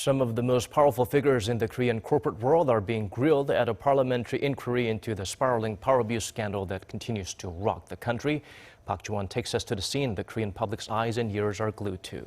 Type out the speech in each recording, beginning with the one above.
Some of the most powerful figures in the Korean corporate world are being grilled at a parliamentary inquiry into the spiraling power abuse scandal that continues to rock the country. Park Geun-hye takes us to the scene the Korean public's eyes and ears are glued to.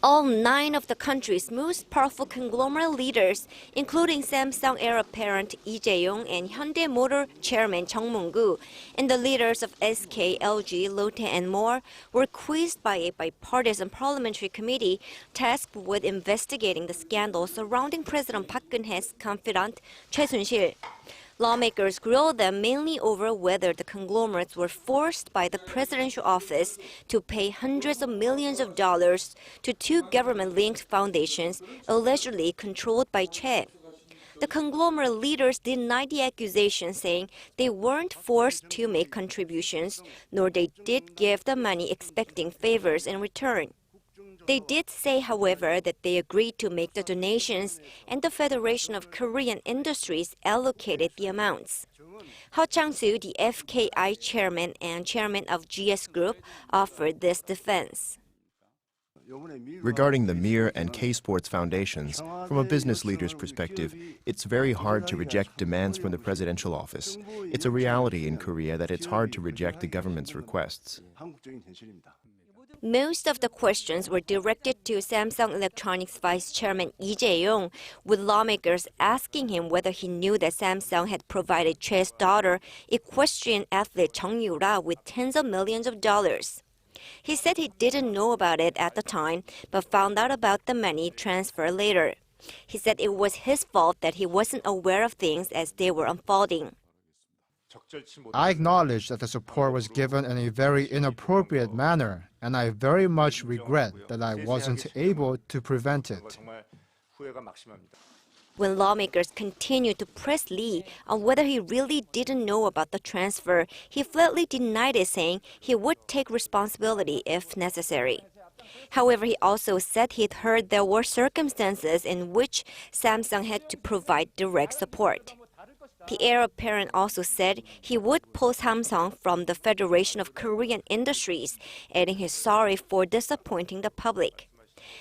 All 9 of the country's most powerful conglomerate leaders, including Samsung heir apparent Jae-yong and Hyundai Motor chairman Chung Mong-koo, and the leaders of SK, LG, Lotte, and more, were quizzed by a bipartisan parliamentary committee tasked with investigating the scandal surrounding President Park Geun-hye's confidant Choi Soon-sil. Lawmakers grilled them mainly over whether the conglomerates were forced by the presidential office to pay hundreds of millions of dollars to 2 government-linked foundations allegedly controlled by Choi. The conglomerate leaders denied the accusation, saying they weren't forced to make contributions, nor they did give the money expecting favors in return. They did say, however, that they agreed to make the donations, and the Federation of Korean Industries allocated the amounts. Chung, the FKI chairman and chairman of GS Group, offered this defense. Regarding the Mir and K-Sports foundations, from a business leader's perspective, it's very hard to reject demands from the presidential office. It's a reality in Korea that it's hard to reject the government's requests. Most of the questions were directed to Samsung Electronics Vice Chairman Jae-yong, with lawmakers asking him whether he knew that Samsung had provided Choi's daughter, equestrian athlete Chung with tens of millions of dollars. He said he didn't know about it at the time, but found out about the money transfer later. He said it was his fault that he wasn't aware of things as they were unfolding. I acknowledge that the support was given in a very inappropriate manner, and I very much regret that I wasn't able to prevent it. When lawmakers continued to press Lee on whether he really didn't know about the transfer, he flatly denied it, saying he would take responsibility if necessary. However, he also said he'd heard there were circumstances in which Samsung had to provide direct support. The heir apparent also said he would pull Samsung from the Federation of Korean Industries, adding he's sorry for disappointing the public.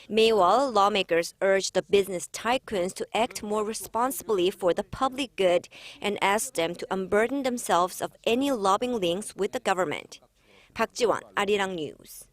Meanwhile, lawmakers urged the business tycoons to act more responsibly for the public good and asked them to unburden themselves of any lobbying links with the government. Park Geun-hye, Arirang News.